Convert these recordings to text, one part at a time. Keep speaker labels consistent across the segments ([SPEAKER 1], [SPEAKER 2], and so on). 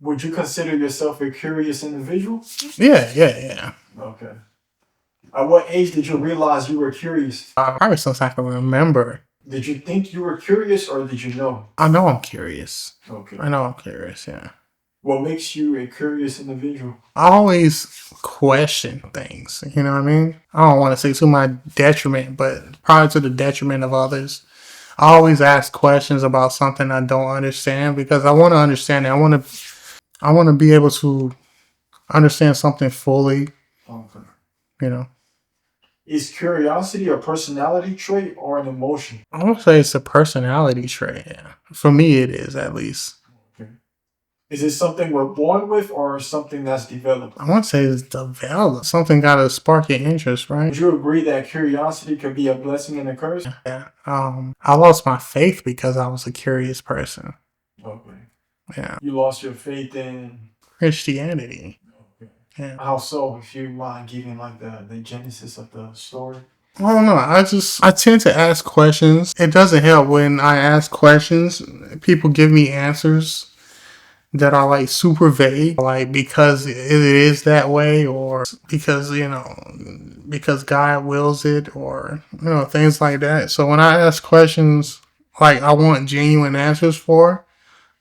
[SPEAKER 1] Would you consider yourself a curious individual?
[SPEAKER 2] Yeah.
[SPEAKER 1] Okay. At what age did you realize you were curious?
[SPEAKER 2] Probably since I can remember.
[SPEAKER 1] Did you think you were curious or did you know?
[SPEAKER 2] I know I'm curious.
[SPEAKER 1] Okay.
[SPEAKER 2] I know I'm curious, yeah.
[SPEAKER 1] What makes you a curious individual?
[SPEAKER 2] I always question things, you know what I mean? I don't want to say to my detriment, but probably to the detriment of others. I always ask questions about something I don't understand because I want to understand it. I want to be able to understand something fully,
[SPEAKER 1] Okay.
[SPEAKER 2] you know.
[SPEAKER 1] Is curiosity a personality trait or an emotion?
[SPEAKER 2] I want to say it's a personality trait. Yeah. For me, it is at least.
[SPEAKER 1] Okay. Is it something we're born with or something that's developed?
[SPEAKER 2] I want to say it's developed. Something got to spark your interest, right?
[SPEAKER 1] Would you agree that curiosity could be a blessing and a curse?
[SPEAKER 2] Yeah. I lost my faith because I was a curious person.
[SPEAKER 1] Okay.
[SPEAKER 2] Yeah.
[SPEAKER 1] You lost your faith in
[SPEAKER 2] Christianity.
[SPEAKER 1] okay.
[SPEAKER 2] Yeah.
[SPEAKER 1] How so? If you mind giving like the genesis of the story.
[SPEAKER 2] I don't know. I tend to ask questions. It doesn't help when I ask questions. People give me answers that are like super vague, like because it is that way, or because because God wills it, or things like that. So when I ask questions, like I want genuine answers for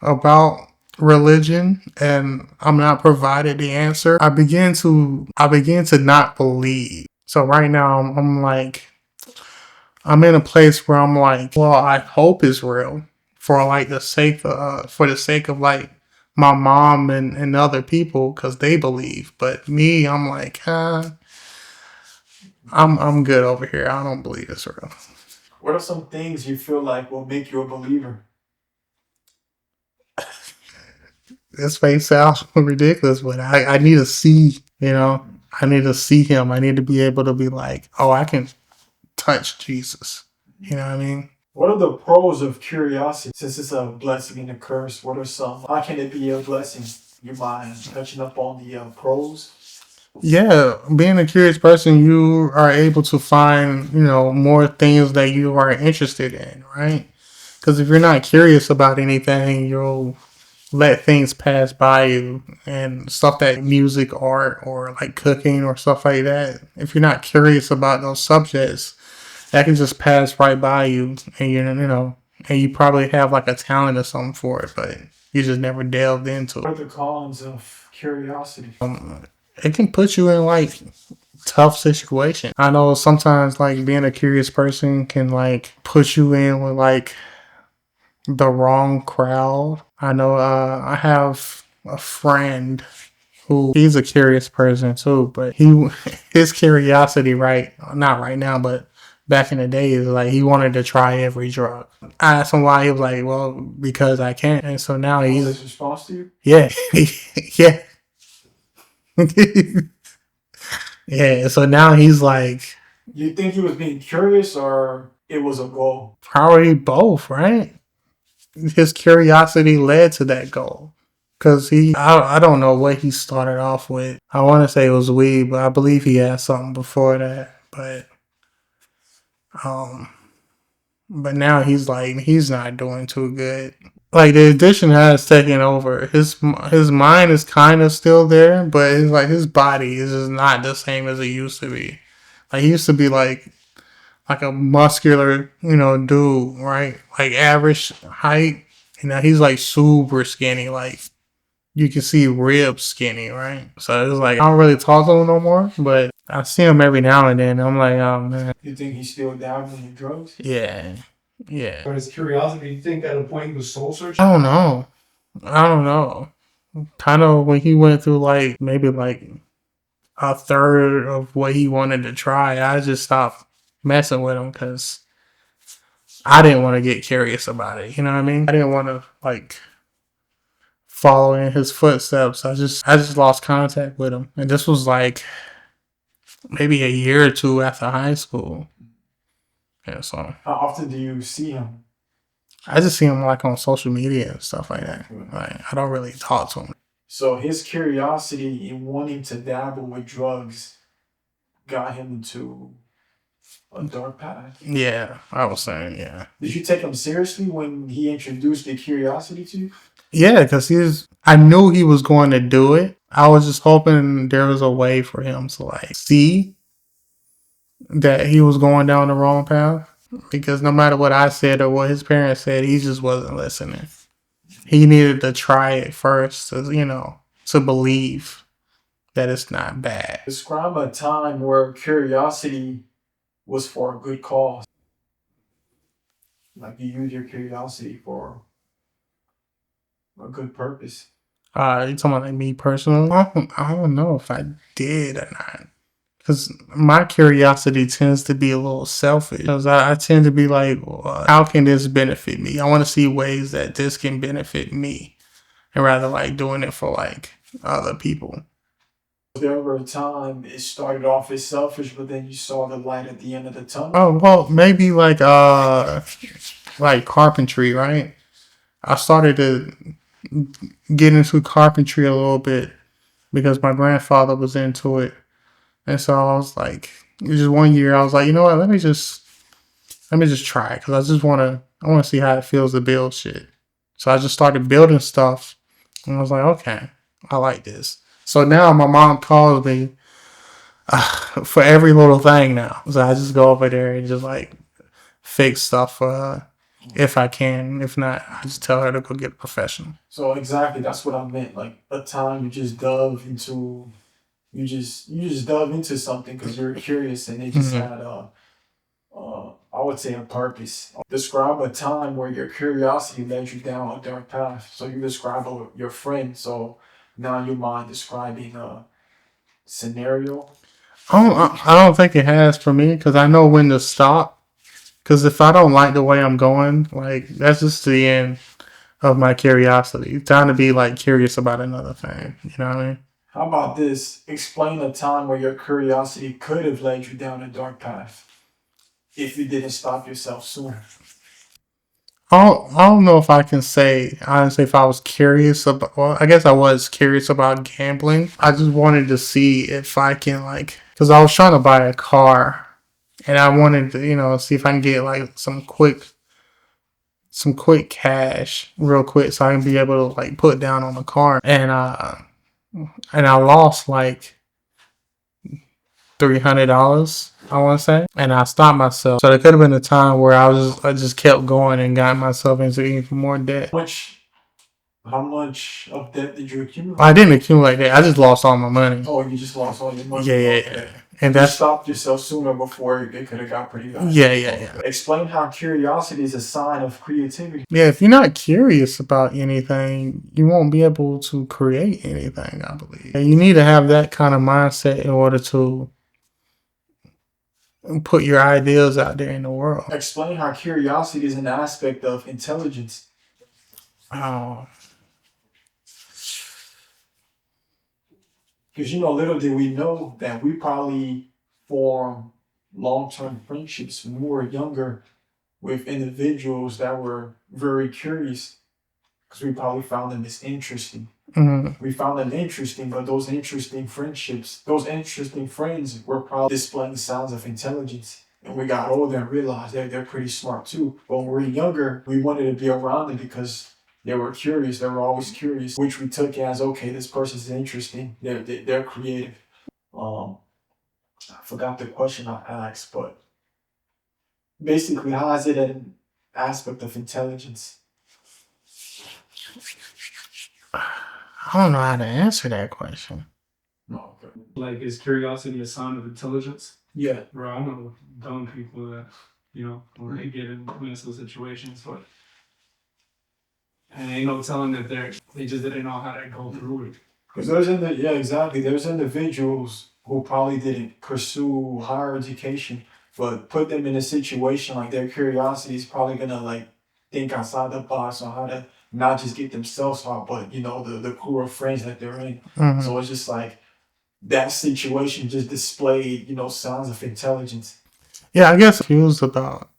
[SPEAKER 2] about religion, and I'm not provided the answer, I begin to not believe. So right now I'm like I'm in a place where I'm like, well, I hope it's real for like for the sake of like my mom and other people because they believe. But me, I'm like, I'm good over here. I don't believe it's real.
[SPEAKER 1] What are some things you feel like will make you a believer?
[SPEAKER 2] This may sound ridiculous, but I need to see, I need to see him. I need to be able to be like, oh, I can touch Jesus. You know what I mean?
[SPEAKER 1] What are the pros of curiosity? Since it's a blessing and a curse, what are some? How can it be a blessing? You mind touching up on the pros?
[SPEAKER 2] Yeah, being a curious person, you are able to find, more things that you are interested in, right? Because if you're not curious about anything, you'll let things pass by you and stuff that music, art, or like cooking or stuff like that. If you're not curious about those subjects, that can just pass right by you, and and you probably have like a talent or something for it, but you just never delved into
[SPEAKER 1] What
[SPEAKER 2] it.
[SPEAKER 1] are the cons of curiosity?
[SPEAKER 2] It can put you in like tough situations. I know sometimes like being a curious person can like put you in with like the wrong crowd. I know I have a friend who he's a curious person too, but his curiosity not right now, but back in the day is like he wanted to try every drug. I asked him why. He was like, well, because I can. And so now
[SPEAKER 1] What was
[SPEAKER 2] he's
[SPEAKER 1] his response to you?
[SPEAKER 2] yeah. Yeah. Yeah, so now he's like
[SPEAKER 1] You think he was being curious or it was a goal?
[SPEAKER 2] probably both, right? His curiosity led to that goal. Cause I don't know what he started off with. I want to say it was weed, but I believe he had something before that. Um, but now he's not doing too good. Like the addiction has taken over. His mind is kind of still there, but it's like his body is just not the same as it used to be. Like he used to be like a muscular, dude, right? Like average height. He's like super skinny. Like you can see ribs skinny, right? So it's like I don't really talk to him no more, but I see him every now and then. I'm like, oh man.
[SPEAKER 1] You think he's still down in the drugs?
[SPEAKER 2] Yeah. Yeah.
[SPEAKER 1] But his curiosity, you think at a point he was soul searching?
[SPEAKER 2] I don't know. Kind of when he went through like maybe like a third of what he wanted to try, I just stopped messing with him because I didn't want to get curious about it. You know what I mean? I didn't want to like follow in his footsteps. I just lost contact with him, and this was like maybe a year or two after high school. Yeah, so
[SPEAKER 1] How often do you see him?
[SPEAKER 2] I just see him like on social media and stuff like that. Like I don't really talk to him.
[SPEAKER 1] So his curiosity in wanting to dabble with drugs got him into a dark path.
[SPEAKER 2] Yeah, I was saying, yeah.
[SPEAKER 1] Did you take him seriously when he introduced the curiosity to you?
[SPEAKER 2] Yeah, because I knew he was going to do it. I was just hoping there was a way for him to like see that he was going down the wrong path. Because no matter what I said or what his parents said, he just wasn't listening. He needed to try it first to, to believe that it's not bad.
[SPEAKER 1] Describe a time where curiosity was for a good cause. Like you use your curiosity for a good purpose.
[SPEAKER 2] You talking about like me personally? I don't know if I did or not. Because my curiosity tends to be a little selfish. Because I tend to be like, well, how can this benefit me? I want to see ways that this can benefit me. And rather like doing it for like other people.
[SPEAKER 1] There were a time it started off as selfish, but then you saw the light at the end of the tunnel.
[SPEAKER 2] Oh, well, maybe like carpentry, right? I started to get into carpentry a little bit because my grandfather was into it. And so I was like, just one year, I was like, you know what? Let me just try it because I want to see how it feels to build shit. So I just started building stuff, and I was like, okay, I like this. So now my mom calls me for every little thing now. So I just go over there and just like fix stuff for her if I can. If not, I just tell her to go get a professional.
[SPEAKER 1] So exactly, that's what I meant. Like a time you just dove into something because you're curious and it just had I would say a purpose. Describe a time where your curiosity led you down a dark path. So you describe your friend. So now you mind describing a scenario?
[SPEAKER 2] I don't think it has for me because I know when to stop. Because if I don't like the way I'm going, like that's just the end of my curiosity. Time to be like curious about another thing. You know what I mean?
[SPEAKER 1] How about this? Explain a time where your curiosity could have led you down a dark path if you didn't stop yourself sooner.
[SPEAKER 2] I don't know if I can say honestly if I was curious about. Well, I guess I was curious about gambling. I just wanted to see if I can like because I was trying to buy a car and I wanted to see if I can get like some quick cash real quick so I can be able to like put down on the car and I lost like $300, I want to say, and I stopped myself. So there could have been a time where I just kept going and got myself into even more debt.
[SPEAKER 1] How much of debt did you accumulate?
[SPEAKER 2] I didn't accumulate that. I just lost all my money.
[SPEAKER 1] Oh, you just lost all your money.
[SPEAKER 2] Yeah, yeah,
[SPEAKER 1] Okay.
[SPEAKER 2] yeah. And
[SPEAKER 1] You
[SPEAKER 2] that's
[SPEAKER 1] stopped yourself sooner before it could have got pretty bad.
[SPEAKER 2] yeah, yeah, yeah.
[SPEAKER 1] Explain how curiosity is a sign of creativity.
[SPEAKER 2] Yeah, if you're not curious about anything, you won't be able to create anything, I believe. And you need to have that kind of mindset in order to put your ideas out there in the world.
[SPEAKER 1] Explain how curiosity is an aspect of intelligence.
[SPEAKER 2] Oh,
[SPEAKER 1] Because little did we know that we probably form long-term friendships when we were younger with individuals that were very curious because we probably found them as interesting. We found them interesting, but those interesting friendships, those interesting friends were probably displaying signs of intelligence. And we got older and realized they're pretty smart too. But when we were younger, we wanted to be around them because they were curious. They were always curious, which we took as okay. This person's interesting. They're creative. I forgot the question I asked, but basically, how is it an aspect of intelligence?
[SPEAKER 2] I don't know how to answer that question.
[SPEAKER 1] No, okay.
[SPEAKER 3] Like, is curiosity a sign of intelligence?
[SPEAKER 1] Yeah.
[SPEAKER 3] Bro, I know dumb people that, when they get in mental situations, but and ain't no telling that they just didn't know how to go through it.
[SPEAKER 1] Because exactly. There's individuals who probably didn't pursue higher education, but put them in a situation like their curiosity is probably gonna like think outside the box on how to not just get themselves out, but the crew of friends that they're in. So it's just like that situation just displayed signs of intelligence.
[SPEAKER 2] Yeah, I guess confused about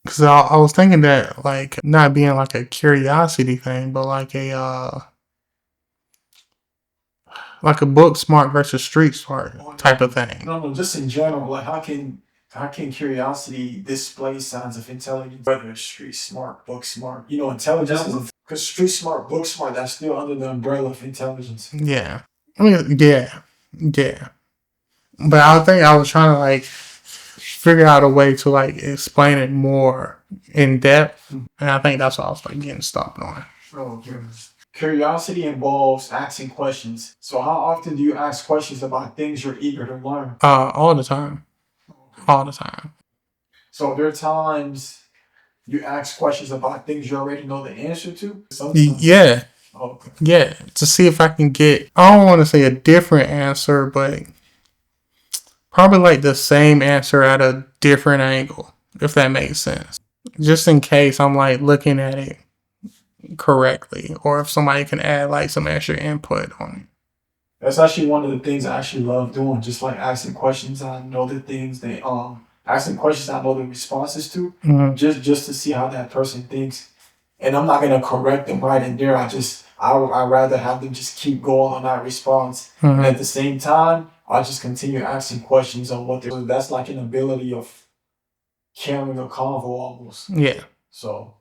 [SPEAKER 2] because I was thinking that like not being like a curiosity thing, but like a book smart versus street smart type of thing.
[SPEAKER 1] No, just in general, like how can How can curiosity display signs of intelligence? Whether it's street smart, book smart. You know, intelligence is because street smart, book smart, that's still under the umbrella of intelligence.
[SPEAKER 2] Yeah. I mean, yeah. Yeah. But I think I was trying to like figure out a way to like explain it more in depth. And I think that's what I was like getting stopped on.
[SPEAKER 1] Oh, goodness. Curiosity involves asking questions. So how often do you ask questions about things you're eager to learn?
[SPEAKER 2] All the time. All the time.
[SPEAKER 1] So there are times you ask questions about things you already know the answer to? Sometimes.
[SPEAKER 2] Yeah.
[SPEAKER 1] Okay.
[SPEAKER 2] Yeah. To see if I can get, I don't want to say a different answer, but probably like the same answer at a different angle, if that makes sense. Just in case I'm like looking at it correctly, or if somebody can add like some extra input on it.
[SPEAKER 1] That's actually one of the things I actually love doing, just like asking questions. I know the things they asking questions I know the responses to, just to see how that person thinks. And I'm not gonna correct them right in there. I rather have them just keep going on that response. And at the same time, I'll just continue asking questions on what they're. That's like an ability of carrying a convo almost.
[SPEAKER 2] Yeah.
[SPEAKER 1] So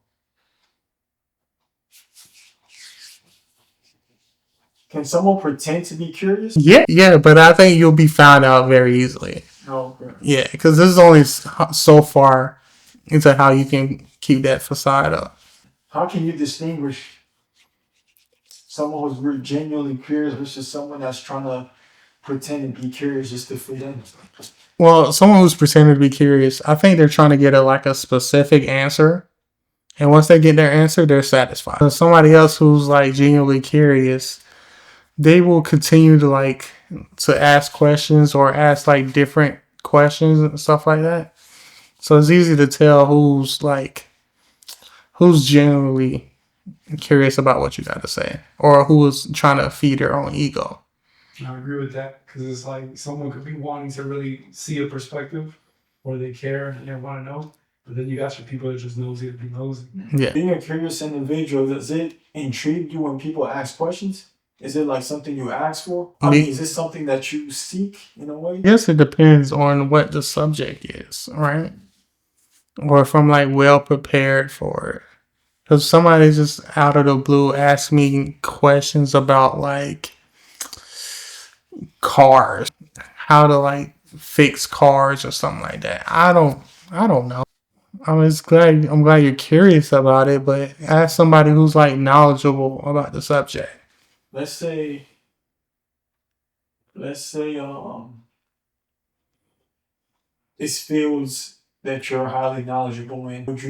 [SPEAKER 1] can someone pretend to be curious?
[SPEAKER 2] Yeah, but I think you'll be found out very easily.
[SPEAKER 1] No. Okay.
[SPEAKER 2] Yeah, because this is only so far into how you can keep that facade up.
[SPEAKER 1] How can you distinguish someone who's really genuinely curious versus someone that's trying to pretend and be curious just to fit in?
[SPEAKER 2] Well, someone who's pretending to be curious, I think they're trying to get a specific answer. And once they get their answer, they're satisfied. So somebody else who's like genuinely curious, they will continue to ask questions or ask like different questions and stuff like that. So it's easy to tell who's genuinely curious about what you got to say, or who is trying to feed their own ego.
[SPEAKER 3] I agree with that because it's like someone could be wanting to really see a perspective, or they care and they want to know, but then you got your people that just nosy to be nosy.
[SPEAKER 2] Yeah.
[SPEAKER 1] Being a curious individual, does it intrigue you when people ask questions? Is it like something you ask for? I mean, is this something that you seek in a way?
[SPEAKER 2] Yes, it depends on what the subject is, right? Or if I'm like well prepared for it. Because somebody just out of the blue asked me questions about like cars, how to like fix cars or something like that. I don't know. I'm glad you're curious about it, but ask somebody who's like knowledgeable about the subject.
[SPEAKER 1] Let's say it's fields that you're highly knowledgeable in. Would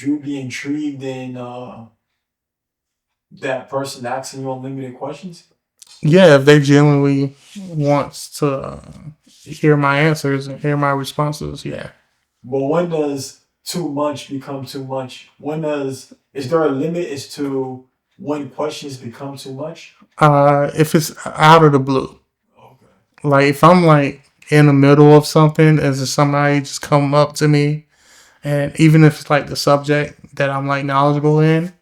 [SPEAKER 1] you be intrigued in that person asking you unlimited questions?
[SPEAKER 2] Yeah, if they genuinely wants to hear my answers and hear my responses, yeah.
[SPEAKER 1] But when does too much become too much? Is there a limit as to when questions become too much?
[SPEAKER 2] If it's out of the blue,
[SPEAKER 1] Okay.
[SPEAKER 2] like if I'm like in the middle of something, as if somebody just come up to me, and even if it's like the subject that I'm like knowledgeable in,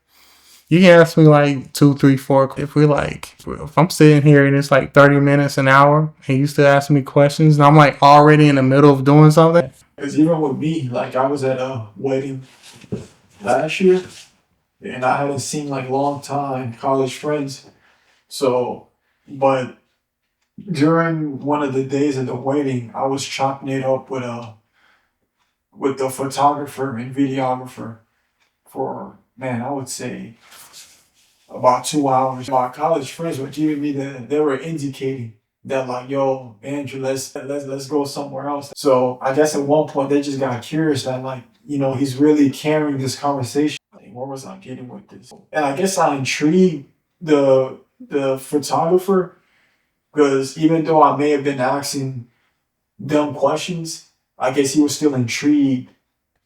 [SPEAKER 2] you can ask me like 2, 3, 4. If I'm sitting here and it's like 30 minutes, an hour, and you still asking me questions, and I'm like already in the middle of doing something.
[SPEAKER 1] Because even with me, like I was at a wedding last year, and I hadn't seen like long time college friends. So, but during one of the days of the wedding, I was chopping it up with the photographer and videographer for, man, I would say about 2 hours. My college friends were giving me they were indicating that like, yo, Andrew, let's go somewhere else. So I guess at one point they just got curious that like, he's really carrying this conversation. Like, where was I getting with this? And I guess I intrigued the photographer because even though I may have been asking dumb questions, I guess he was still intrigued,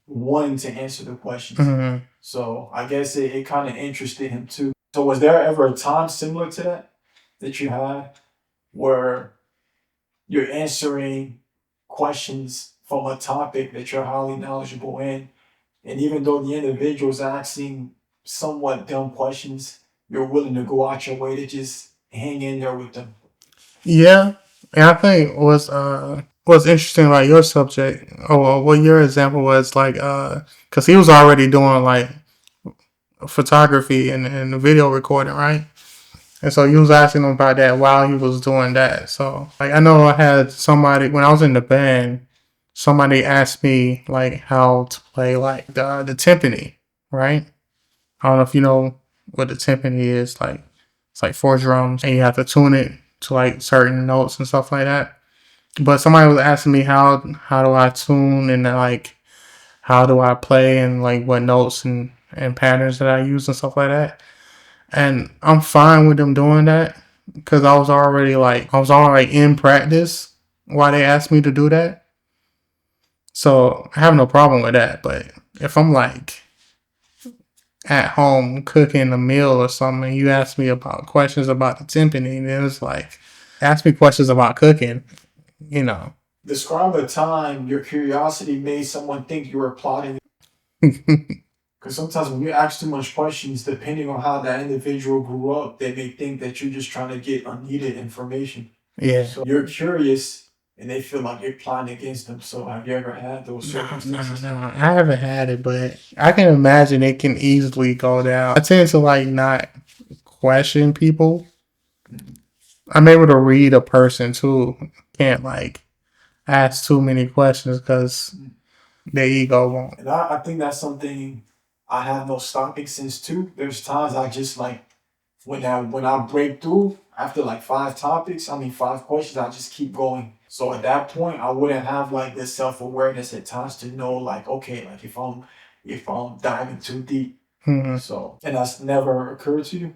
[SPEAKER 1] wanting to answer the questions.
[SPEAKER 2] Mm-hmm.
[SPEAKER 1] So I guess it kind of interested him too. So was there ever a time similar to that you had where you're answering questions from a topic that you're highly knowledgeable in, and even though the individual is asking somewhat dumb questions, you're willing to go out your way to just hang in there with them?
[SPEAKER 2] Yeah, and I think what's interesting about your subject, or what your example was, like, because he was already doing like photography and video recording, right? And so you was asking him about that while he was doing that. So like I know I had somebody when I was in the band, somebody asked me like how to play like the timpani, right? I don't know if you know what the timpani is. Like it's like four drums and you have to tune it to like certain notes and stuff like that. But somebody was asking me how do I tune and like how do I play and like what notes and patterns that I use and stuff like that. And I'm fine with them doing that because I was already in practice while they asked me to do that. So I have no problem with that. But if I'm like at home cooking a meal or something, and you ask me about questions about the timpani, and it's like ask me questions about cooking, you know.
[SPEAKER 1] Describe a time your curiosity made someone think you were plotting. Because sometimes when you ask too much questions, depending on how that individual grew up, they may think that you're just trying to get unneeded information.
[SPEAKER 2] Yeah.
[SPEAKER 1] So you're curious and they feel like you're plotting against them. So have you ever had those
[SPEAKER 2] No,
[SPEAKER 1] circumstances?
[SPEAKER 2] I haven't had it, but I can imagine it can easily go down. I tend to like not question people. I'm able to read a person too. Can't like ask too many questions because their ego won't.
[SPEAKER 1] And I think that's something I have no stopping sense too. There's times I just like when I break through after like five questions, I just keep going. So at that point, I wouldn't have like this self awareness at times to know like okay, like if I'm diving too deep.
[SPEAKER 2] Hmm.
[SPEAKER 1] So and that's never occurred to you.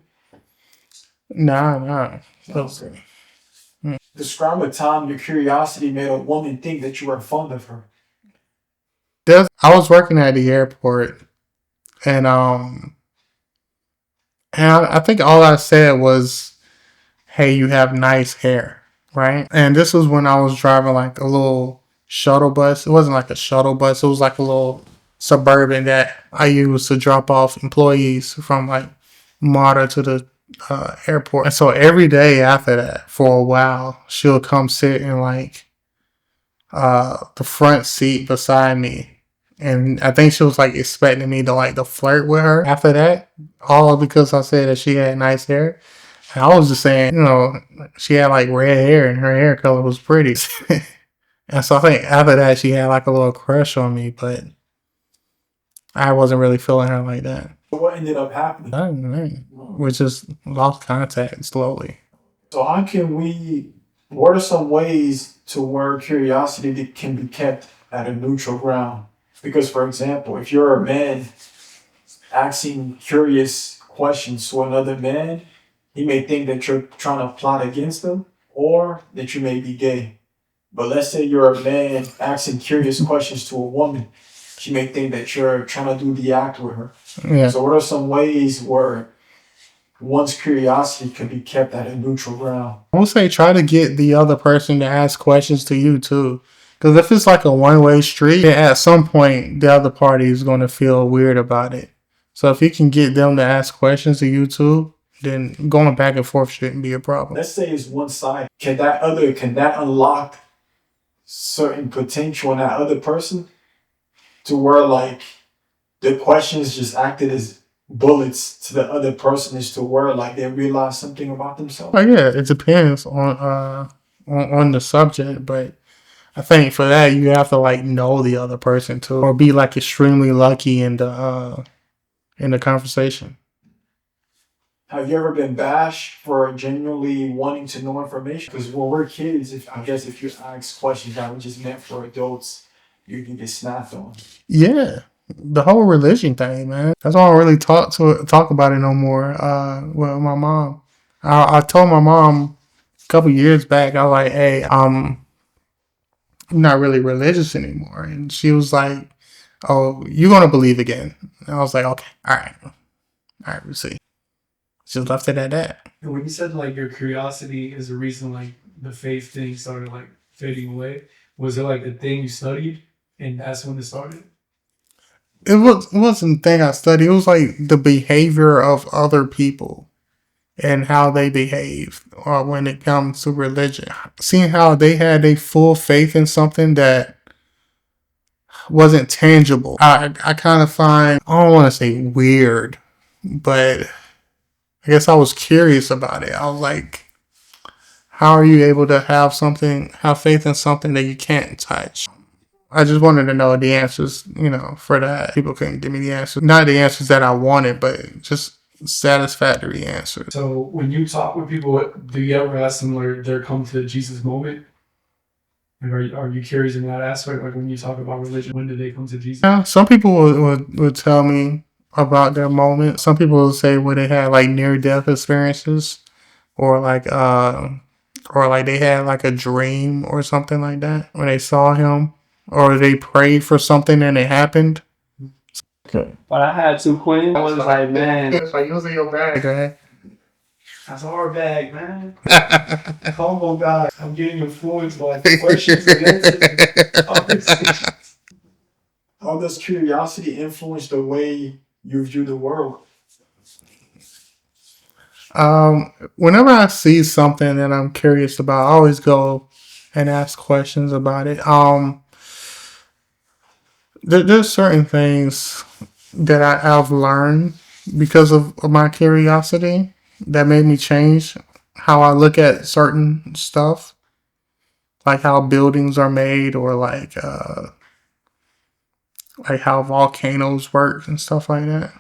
[SPEAKER 2] Nah.
[SPEAKER 1] Okay. Describe a time your curiosity made a woman think that you were fond of her.
[SPEAKER 2] I was working at the airport and I think all I said was, "Hey, you have nice hair," right? And this was when I was driving like a little shuttle bus. It wasn't like a shuttle bus. It was like a little suburban that I used to drop off employees from like MARTA to the airport. And so every day after that, for a while, she'll come sit in like the front seat beside me. And I think she was like expecting me to like to flirt with her after that, all because I said that she had nice hair. And I was just saying, she had like red hair and her hair color was pretty. And so I think after that she had like a little crush on me, but I wasn't really feeling her like that.
[SPEAKER 1] What ended up happening?
[SPEAKER 2] I don't know. We just lost contact slowly.
[SPEAKER 1] So what are some ways to where curiosity can be kept at a neutral ground? Because for example, if you're a man asking curious questions to another man, he may think that you're trying to plot against him or that you may be gay. But let's say you're a man asking curious questions to a woman, she may think that you're trying to do the act with her.
[SPEAKER 2] Yeah.
[SPEAKER 1] So what are some ways where one's curiosity can be kept at a neutral ground?
[SPEAKER 2] I would say try to get the other person to ask questions to you too. Because if it's like a one-way street, then at some point the other party is going to feel weird about it. So if you can get them to ask questions to you too, then going back and forth shouldn't be a problem.
[SPEAKER 1] Let's say it's one side. Can that unlock certain potential in that other person to where like the questions just acted as bullets to the other person as to where like they realize something about themselves?
[SPEAKER 2] Oh yeah, it depends on the subject, but I think for that you have to like know the other person too, or be like extremely lucky in the conversation.
[SPEAKER 1] Have you ever been bashed for genuinely wanting to know information? Because when we're kids, if you ask questions that were just meant for adults, you can get snapped on.
[SPEAKER 2] Yeah, the whole religion thing, man. That's why I don't really talk about it no more. With my mom, I told my mom a couple years back. I was like, "Hey, I'm not really religious anymore," and she was like, "Oh, you're gonna believe again?" And I was like, "Okay, all right, we'll see." Just left it at that.
[SPEAKER 3] And when you said like your curiosity is the reason like the faith thing started like fading away, was it like the thing you studied and that's when it started?
[SPEAKER 2] It wasn't the thing I studied. It was like the behavior of other people. and how they behave, or when it comes to religion. Seeing how they had a full faith in something that wasn't tangible. I kind of find, I don't want to say weird, but I guess I was curious about it. I was like, how are you able to have faith in something that you can't touch? I just wanted to know the answers, for that. People couldn't give me the answers. Not the answers that I wanted, but just satisfactory answers.
[SPEAKER 3] So when you talk with people, do you ever ask them where they're come to Jesus moment? Like, are you curious in that aspect? Like when you talk about religion, when did they come to Jesus?
[SPEAKER 2] Yeah, some people would tell me about their moment. Some people will say where they had like near death experiences, or like they had like a dream or something like that when they saw him, or they prayed for something and it happened. Okay.
[SPEAKER 3] But I had to, Quentin. I was like, man,
[SPEAKER 2] It's like using your bag, right?
[SPEAKER 3] that's our bag, man. Come on, guys. I'm getting influenced by questions and answers.
[SPEAKER 1] How does curiosity influence the way you view the world?
[SPEAKER 2] Whenever I see something that I'm curious about, I always go and ask questions about it. There's certain things that I've learned because of my curiosity that made me change how I look at certain stuff, like how buildings are made, or like how volcanoes work and stuff like that.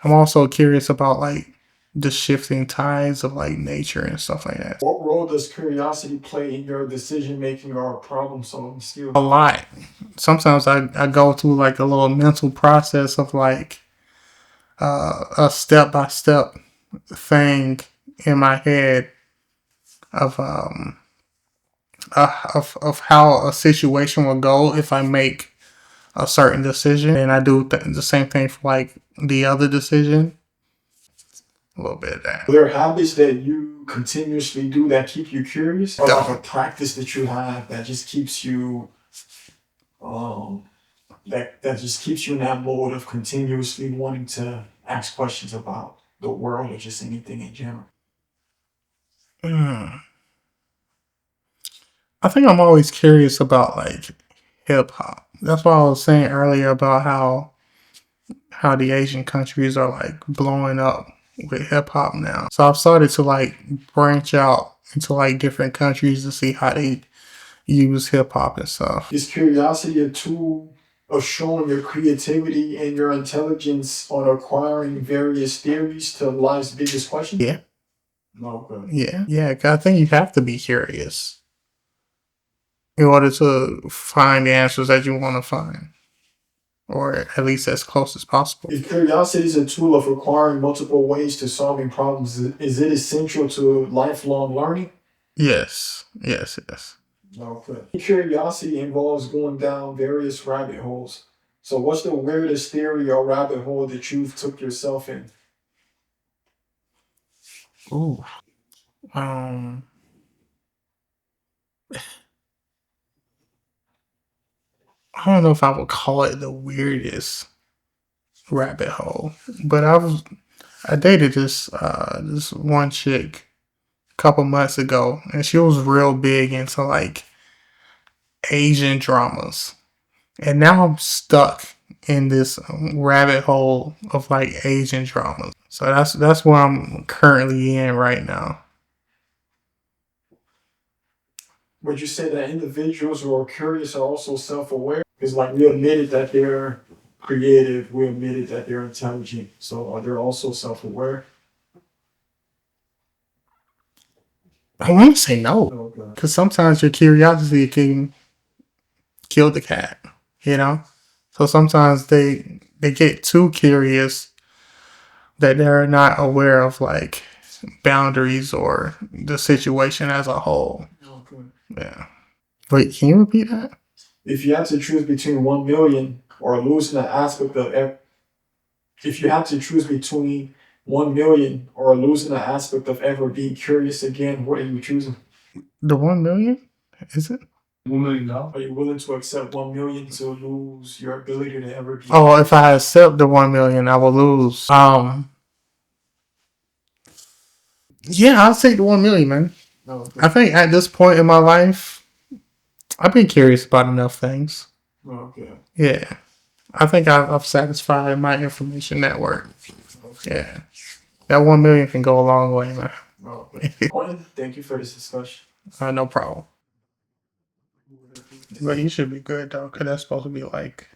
[SPEAKER 2] I'm also curious about like the shifting tides of like nature and stuff like that.
[SPEAKER 1] What role does curiosity play in your decision making or problem solving skills?
[SPEAKER 2] A lot. Sometimes I go through like a little mental process of like a step by step thing in my head of of how a situation will go if I make a certain decision, and I do the same thing for like the other decision. A little bit of that.
[SPEAKER 1] Are there habits that you continuously do that keep you curious, or like a practice that you have that just keeps you that just keeps you in that mode of continuously wanting to ask questions about the world or just anything in general?
[SPEAKER 2] Mm. I think I'm always curious about like hip hop. That's what I was saying earlier about how the Asian countries are like blowing up with hip hop now. So I've started to like branch out into like different countries to see how they use hip hop and stuff.
[SPEAKER 1] Is curiosity a tool of showing your creativity and your intelligence on acquiring various theories to life's biggest questions?
[SPEAKER 2] Yeah.
[SPEAKER 1] Okay.
[SPEAKER 2] Yeah. 'Cause I think you have to be curious in order to find the answers that you want to find, or at least as close as possible.
[SPEAKER 1] If curiosity is a tool of acquiring multiple ways to solving problems, is it essential to lifelong learning?
[SPEAKER 2] Yes.
[SPEAKER 1] Okay. Curiosity involves going down various rabbit holes. So, what's the weirdest theory or rabbit hole that you've took yourself in?
[SPEAKER 2] Ooh. Um. I don't know if I would call it the weirdest rabbit hole, but I dated this one chick a couple months ago, and she was real big into like Asian dramas, and now I'm stuck in this rabbit hole of like Asian dramas. So that's where I'm currently in right now.
[SPEAKER 1] Would you say that individuals who are curious are also self-aware? Because like we admitted that they're creative, we admitted that they're intelligent. So are they also self-aware?
[SPEAKER 2] I want to say no,
[SPEAKER 1] Okay.
[SPEAKER 2] because sometimes your curiosity can kill the cat, you know. So sometimes they get too curious that they're not aware of like boundaries or the situation as a whole.
[SPEAKER 1] Okay.
[SPEAKER 2] Yeah. Wait, can you repeat that?
[SPEAKER 1] If you had to choose between 1 million or losing an aspect of if you had to choose between 1 million or losing an aspect of ever being curious again, what are you choosing?
[SPEAKER 2] The 1 million? Is it?
[SPEAKER 3] $1 million.
[SPEAKER 1] Are you willing to accept 1 million to lose your ability to ever be?
[SPEAKER 2] Oh, if I accept the 1 million, I will lose. Yeah, I'll take the 1 million, man.
[SPEAKER 1] No.
[SPEAKER 2] I think at this point in my life, I've been curious about enough things.
[SPEAKER 1] Okay.
[SPEAKER 2] Yeah. I think I've satisfied my information network. Yeah. That 1 million can go a long way, man.
[SPEAKER 1] Okay. Quentin, thank you for this discussion.
[SPEAKER 2] No problem. But you should be good though, because that's supposed to be like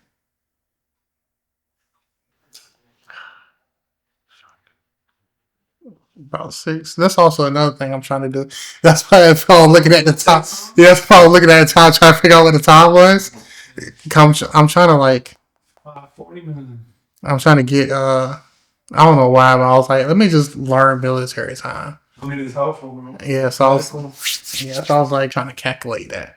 [SPEAKER 2] about 6. That's also another thing I'm trying to do. That's why I'm looking at the time. Yeah, that's why I'm looking at the time, trying to figure out what the time was. I'm trying to like,
[SPEAKER 3] 40 minutes.
[SPEAKER 2] I'm trying to get, I don't know why, but I was like, let me just learn military time.
[SPEAKER 3] I mean, it's helpful, bro.
[SPEAKER 2] Yeah, so I was like trying to calculate that.